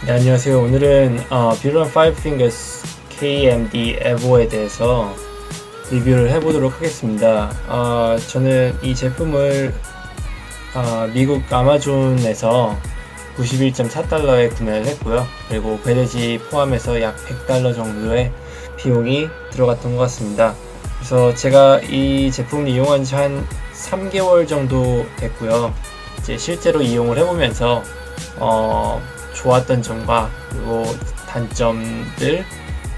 네, 안녕하세요. 오늘은 뷰런 5 Fingers KMD EVO에 대해서 리뷰를 해보도록 하겠습니다. 저는 이 제품을 미국 아마존에서 91.4달러에 구매를 했고요. 그리고 배대지 포함해서 약 100달러 정도의 비용이 들어갔던 것 같습니다. 그래서 제가 이 제품을 이용한 지 한 3개월 정도 됐고요. 이제 실제로 이용을 해보면서 좋았던 점과 그리고 단점들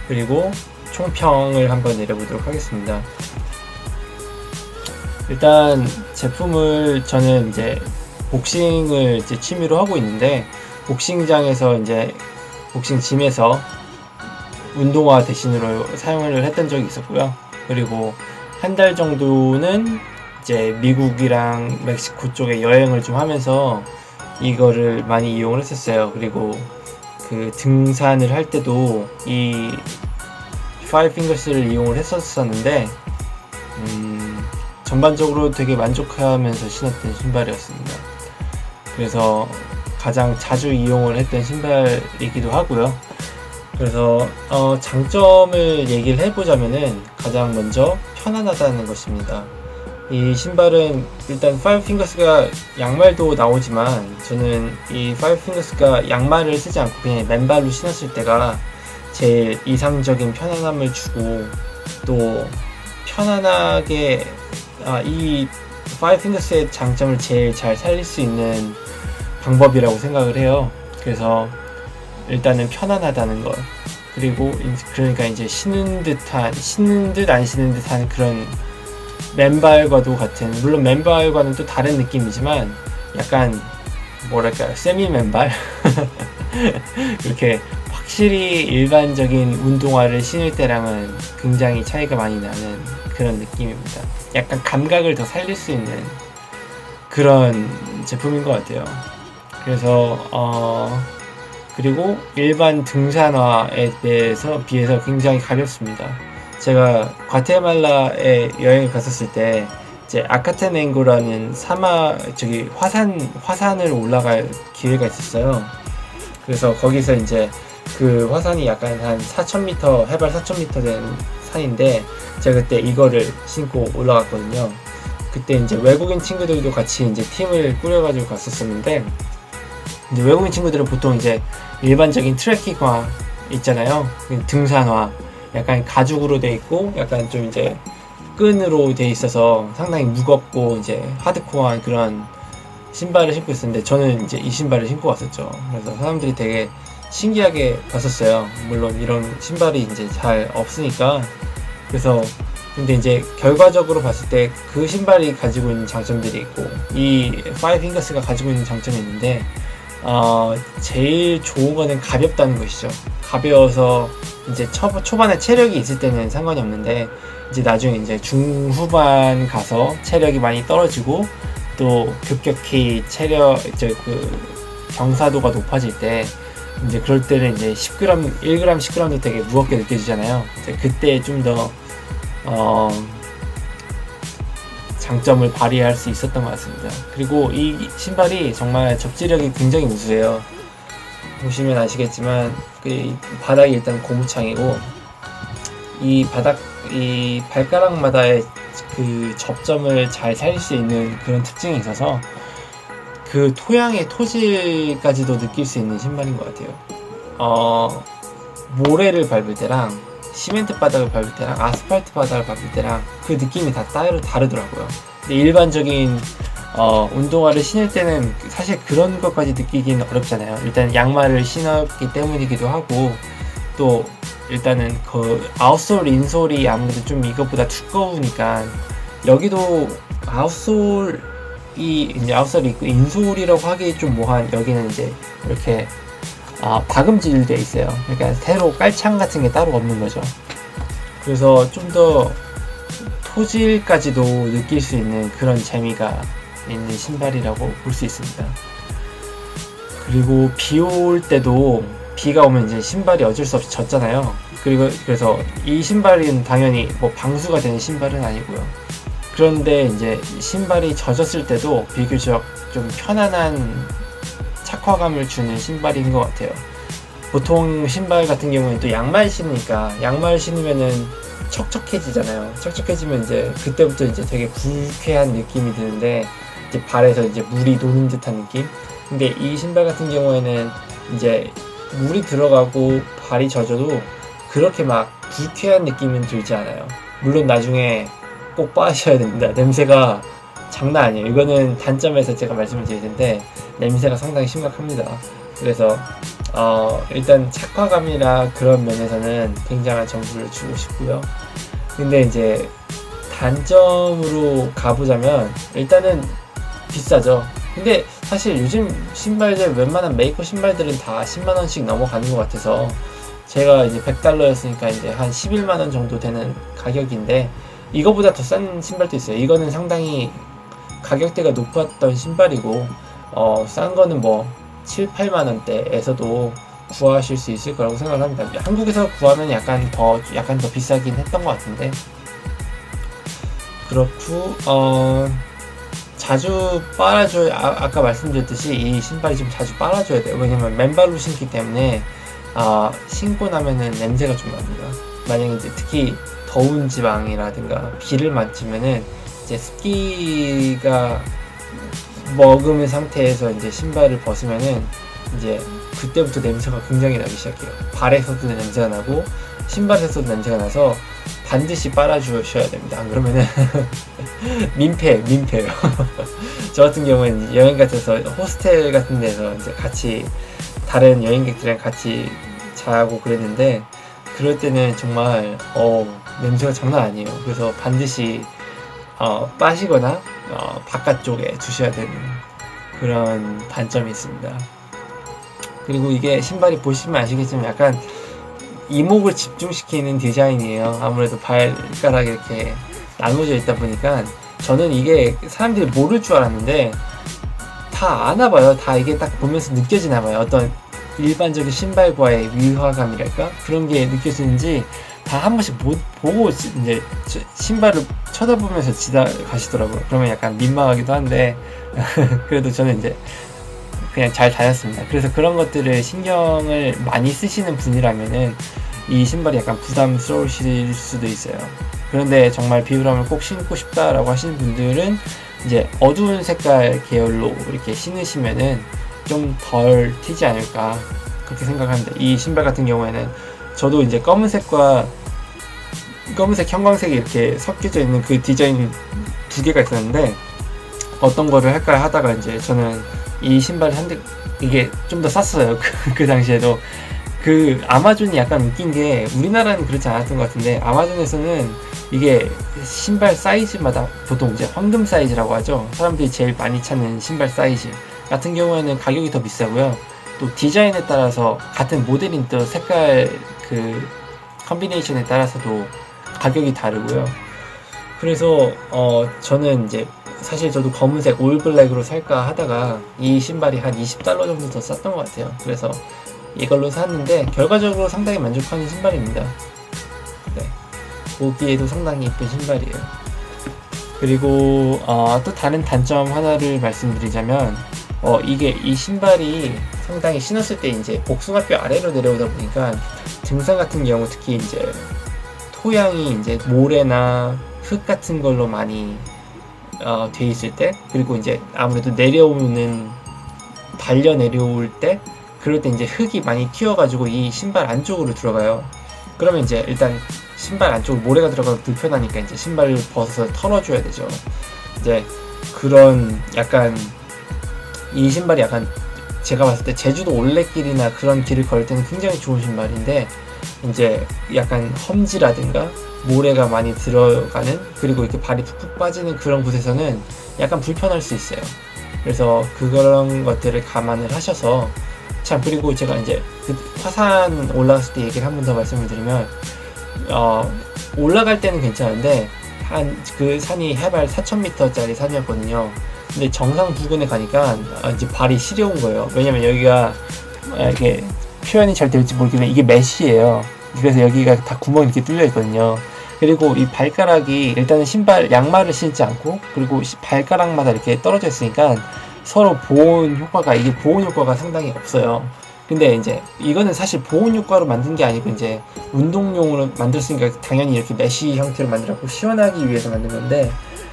그리고 총평을 한번 내려보도록 하겠습니다. 일단 제품을 저는 이제 복싱을 이제 취미로 하고 있는데 복싱장에서 이제 복싱짐에서 운동화 대신으로 사용을 했던 적이 있었고요. 그리고 한 달 정도는 이제 미국이랑 멕시코 쪽에 여행을 좀 하면서 이거를 많이 이용을 했었어요. 그리고 그 등산을 할 때도 이 Five Fingers를 이용을 했었는데 전반적으로 되게 만족하면서 신었던 신발이었습니다. 그래서 가장 자주 이용을 했던 신발이기도 하고요. 그래서 장점을 얘기를 해보자면은 가장 먼저 편안하다는 것입니다. 이 신발은 일단 Five Fingers가 양말도 나오지만 저는 이 Five Fingers가 양말을 쓰지 않고 그냥 맨발로 신었을 때가 제일 이상적인 편안함을 주고 또 편안하게 이 Five Fingers의 장점을 제일 잘 살릴 수 있는 방법이라고 생각을 해요. 그래서 일단은 편안하다는 것, 그리고 그러니까 이제 신는 듯 안 신는 듯한 그런 맨발과도 같은, 물론 맨발과는 또 다른 느낌이지만 약간 뭐랄까요, 세미 맨발 이렇게 확실히 일반적인 운동화를 신을 때랑은 굉장히 차이가 많이 나는 그런 느낌입니다. 약간 감각을 더 살릴 수 있는 그런 제품인 것 같아요. 그래서 그리고 일반 등산화에 비해서 굉장히 가볍습니다. 제가 과테말라에 여행을 갔었을 때 이제 아카테넨고라는 화산을 올라갈 기회가 있었어요. 그래서 거기서 이제 그 화산이 약간 한 4,000m, 해발 4,000m 된 산인데 제가 그때 이거를 신고 올라갔거든요. 그때 이제 외국인 친구들도 같이 이제 팀을 꾸려가지고 갔었었는데, 이제 외국인 친구들은 보통 이제 일반적인 트레킹화 있잖아요. 등산화. 약간 가죽으로 돼 있고 약간 좀 이제 끈으로 돼 있어서 상당히 무겁고 이제 하드코어한 그런 신발을 신고 있었는데 저는 이제 이 신발을 신고 왔었죠. 그래서 사람들이 되게 신기하게 봤었어요. 물론 이런 신발이 이제 잘 없으니까. 그래서 근데 이제 결과적으로 봤을 때 그 신발이 가지고 있는 장점들이 있고 이 Five Fingers가 가지고 있는 장점이 있는데 제일 좋은 거는 가볍다는 것이죠. 가벼워서 이제 초반에 체력이 있을 때는 상관이 없는데 이제 나중에 이제 중후반 가서 체력이 많이 떨어지고 또 급격히 경사도가 높아질 때 이제 그럴 때는 이제 10g, 1g, 10g도 되게 무겁게 느껴지잖아요. 그때 좀 더 장점을 발휘할 수 있었던 것 같습니다. 그리고 이 신발이 정말 접지력이 굉장히 우수해요. 보시면 아시겠지만 그 바닥이 일단 고무창이고 이 발가락마다의 그 접점을 잘 살릴 수 있는 그런 특징이 있어서 그 토양의 토질까지도 느낄 수 있는 신발인 것 같아요. 모래를 밟을 때랑 시멘트 바닥을 밟을 때랑 아스팔트 바닥을 밟을 때랑 그 느낌이 다 따로 다르더라고요. 근데 일반적인 운동화를 신을 때는 사실 그런 것까지 느끼기는 어렵잖아요. 일단 양말을 신었기 때문이기도 하고 또 일단은 그 아웃솔, 인솔이 아무래도 좀 이것보다 두꺼우니까 여기도 아웃솔이 있고 인솔이라고 하기 좀 뭐한, 여기는 이제 이렇게 박음질 돼 있어요. 그러니까 새로 깔창 같은 게 따로 없는 거죠. 그래서 좀 더 토질까지도 느낄 수 있는 그런 재미가 있는 신발이라고 볼 수 있습니다. 그리고 비 올 때도, 비가 오면 이제 신발이 어쩔 수 없이 젖잖아요. 그래서 이 신발은 당연히 뭐 방수가 되는 신발은 아니고요. 그런데 이제 신발이 젖었을 때도 비교적 좀 편안한 착화감을 주는 신발인 것 같아요. 보통 신발 같은 경우에는 또 양말 신으니까 양말 신으면은 척척해지잖아요. 척척해지면 이제 그때부터 이제 되게 불쾌한 느낌이 드는데 이제 발에서 이제 물이 도는 듯한 느낌. 근데 이 신발 같은 경우에는 이제 물이 들어가고 발이 젖어도 그렇게 막 불쾌한 느낌은 들지 않아요. 물론 나중에 꼭 빠셔야 됩니다. 냄새가 장난 아니에요. 이거는 단점에서 제가 말씀을 드릴 텐데 냄새가 상당히 심각합니다. 그래서 일단 착화감이나 그런 면에서는 굉장한 점수를 주고 싶고요. 근데 이제 단점으로 가보자면 일단은 비싸죠. 근데 사실 요즘 신발들 웬만한 메이커 신발들은 다 10만원씩 넘어가는 것 같아서 제가 이제 $100였으니까 이제 한 11만원 정도 되는 가격인데 이거보다 더 싼 신발도 있어요. 이거는 상당히 가격대가 높았던 신발이고 싼 거는 뭐 7, 8만원대에서도 구하실 수 있을 거라고 생각을 합니다. 한국에서 구하면 약간 더 비싸긴 했던 것 같은데 그렇고 자주 빨아줘야 아까 말씀드렸듯이 이 신발이 좀 자주 빨아줘야 돼요. 왜냐면 맨발로 신기 때문에 신고 나면은 냄새가 좀 납니다. 만약에 이제 특히 더운 지방이라든가 비를 맞으면은 이제 습기가 머금은 상태에서 이제 신발을 벗으면은 이제 그때부터 냄새가 굉장히 나기 시작해요. 발에서도 냄새가 나고 신발에서도 냄새가 나서 반드시 빨아주셔야 됩니다. 안 그러면은 민폐예요. 저 같은 경우는 여행 같아서 호스텔 같은 데서 이제 같이 다른 여행객들이랑 같이 자고 그랬는데 그럴 때는 정말 냄새가 장난 아니에요. 그래서 반드시 빠시거나 바깥쪽에 두셔야 되는 그런 단점이 있습니다. 그리고 이게 신발이 보시면 아시겠지만 약간 이목을 집중시키는 디자인이에요. 아무래도 발가락이 이렇게 나눠져 있다 보니까 저는 이게 사람들이 모를 줄 알았는데 다 아나봐요. 다 이게 딱 보면서 느껴지나봐요. 어떤 일반적인 신발과의 위화감이랄까? 그런 게 느껴지는지 다 한 번씩 보고 이제 신발을 쳐다보면서 지나가시더라고요. 그러면 약간 민망하기도 한데 그래도 저는 이제 그냥 잘 다녔습니다. 그래서 그런 것들을 신경을 많이 쓰시는 분이라면은 이 신발이 약간 부담스러우실 수도 있어요. 그런데 정말 비브람을 꼭 신고 싶다라고 하시는 분들은 이제 어두운 색깔 계열로 이렇게 신으시면은 좀 덜 튀지 않을까 그렇게 생각합니다. 이 신발 같은 경우에는 저도 이제 검은색, 형광색이 이렇게 섞여져 있는 그 디자인 두 개가 있었는데 어떤 거를 할까 하다가 이제 저는 이 신발을 이게 좀 더 쌌어요. 그 당시에도 그 아마존이 약간 웃긴 게 우리나라는 그렇지 않았던 것 같은데 아마존에서는 이게 신발 사이즈마다 보통 이제 황금 사이즈라고 하죠. 사람들이 제일 많이 찾는 신발 사이즈 같은 경우에는 가격이 더 비싸고요. 또 디자인에 따라서 같은 모델인 또 색깔 그 컨비네이션에 따라서도 가격이 다르고요. 그래서 저는 이제 사실 저도 검은색 올블랙으로 살까 하다가 이 신발이 한 $20 정도 더 쌌던 것 같아요. 그래서 이걸로 샀는데 결과적으로 상당히 만족하는 신발입니다. 네, 보기에도 상당히 예쁜 신발이에요. 그리고 또 다른 단점 하나를 말씀드리자면 이 신발이 상당히 신었을 때 이제 복숭아뼈 아래로 내려오다 보니까 등산 같은 경우 특히 이제 토양이 이제 모래나 흙 같은 걸로 많이 돼 있을 때 그리고 이제 아무래도 달려 내려올 때 그럴 때 이제 흙이 많이 튀어가지고 이 신발 안쪽으로 들어가요. 그러면 이제 일단 신발 안쪽으로 모래가 들어가서 불편하니까 이제 신발을 벗어서 털어줘야 되죠. 이제 그런 약간 이 신발이 약간 제가 봤을 때 제주도 올레길이나 그런 길을 걸을 때는 굉장히 좋은 신발인데 이제 약간 험지라든가 모래가 많이 들어가는 그리고 이렇게 발이 푹푹 빠지는 그런 곳에서는 약간 불편할 수 있어요. 그래서 그런 것들을 감안을 하셔서 참 그리고 제가 이제 그 화산 올라갔을 때 얘기를 한 번 더 말씀을 드리면 올라갈 때는 괜찮은데 그 산이 해발 4,000m짜리 산이었거든요. 근데 정상 부근에 가니까 이제 발이 시려운 거예요. 왜냐면 여기가 이렇게 표현이 잘 될지 모르겠는데 이게 메쉬예요. 그래서 여기가 다 구멍이 이렇게 뚫려 있거든요. 그리고 이 발가락이 일단은 양말을 신지 않고 그리고 발가락마다 이렇게 떨어져 있으니까 서로 보온 효과가 상당히 없어요. 근데 이제 이거는 사실 보온 효과로 만든 게 아니고 이제 운동용으로 만들었으니까 당연히 이렇게 메쉬 형태로 만들었고 시원하기 위해서 만든 건데,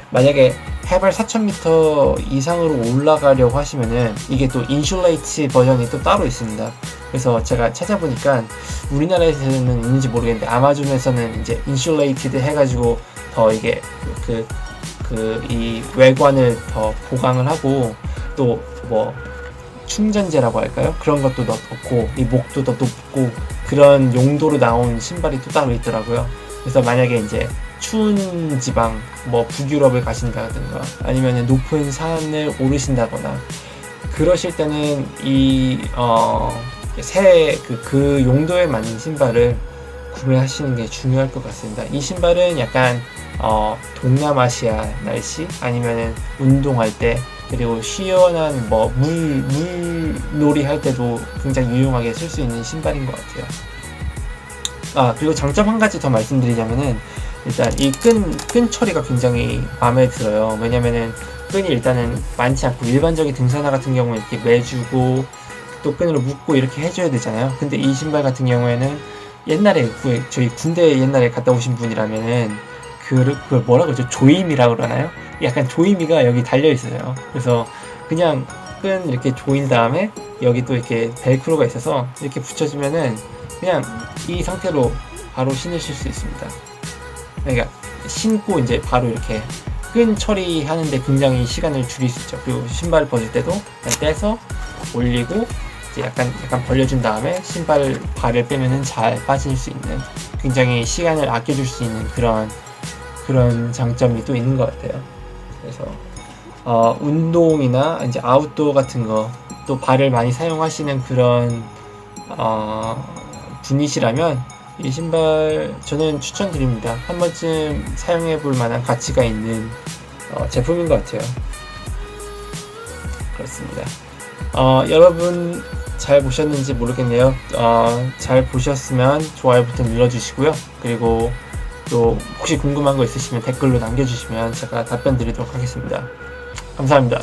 만약에 해발 4,000m 이상으로 올라가려고 하시면은 이게 또 인슐레이트 버전이 또 따로 있습니다. 그래서 제가 찾아보니까 우리나라에서는 있는지 모르겠는데 아마존에서는 이제 인슐레이티드 해가지고 더 이게 이 외관을 더 보강을 하고, 또 뭐 충전재라고 할까요? 그런 것도 넣고 이 목도 더 높고 그런 용도로 나온 신발이 또 따로 있더라고요. 그래서 만약에 이제 추운 지방, 뭐 북유럽을 가신다든가 아니면 높은 산을 오르신다거나 그러실 때는 그 용도에 맞는 신발을 구매하시는 게 중요할 것 같습니다. 이 신발은 약간 동남아시아 날씨 아니면은 운동할 때, 그리고 시원한 뭐 물놀이 할 때도 굉장히 유용하게 쓸 수 있는 신발인 것 같아요. 그리고 장점 한 가지 더 말씀드리자면은, 일단 이 끈 처리가 굉장히 마음에 들어요. 왜냐면은 끈이 일단은 많지 않고, 일반적인 등산화 같은 경우는 이렇게 매주고 또 끈으로 묶고 이렇게 해줘야 되잖아요. 근데 이 신발 같은 경우에는 옛날에 저희 군대 옛날에 갔다 오신 분이라면은 그걸 뭐라 그러죠? 조임이라고 그러나요? 약간 조임이가 여기 달려 있어요. 그래서 그냥 끈 이렇게 조인 다음에 여기 또 이렇게 벨크로가 있어서 이렇게 붙여주면은 그냥 이 상태로 바로 신으실 수 있습니다. 그러니까 신고 이제 바로 이렇게 끈 처리하는데 굉장히 시간을 줄일 수 있죠. 그리고 신발을 벗을 때도 그냥 떼서 올리고 이제 약간 벌려준 다음에 신발 발을 빼면은 잘 빠질 수 있는, 굉장히 시간을 아껴줄 수 있는 그런 장점이 또 있는 것 같아요. 그래서 운동이나 이제 아웃도어 같은 거, 또 발을 많이 사용하시는 그런 분이시라면 이 신발 저는 추천드립니다. 한 번쯤 사용해 볼 만한 가치가 있는 제품인 것 같아요. 그렇습니다. 여러분 잘 보셨는지 모르겠네요. 잘 보셨으면 좋아요 버튼 눌러주시고요. 그리고 또 혹시 궁금한 거 있으시면 댓글로 남겨주시면 제가 답변 드리도록 하겠습니다. 감사합니다.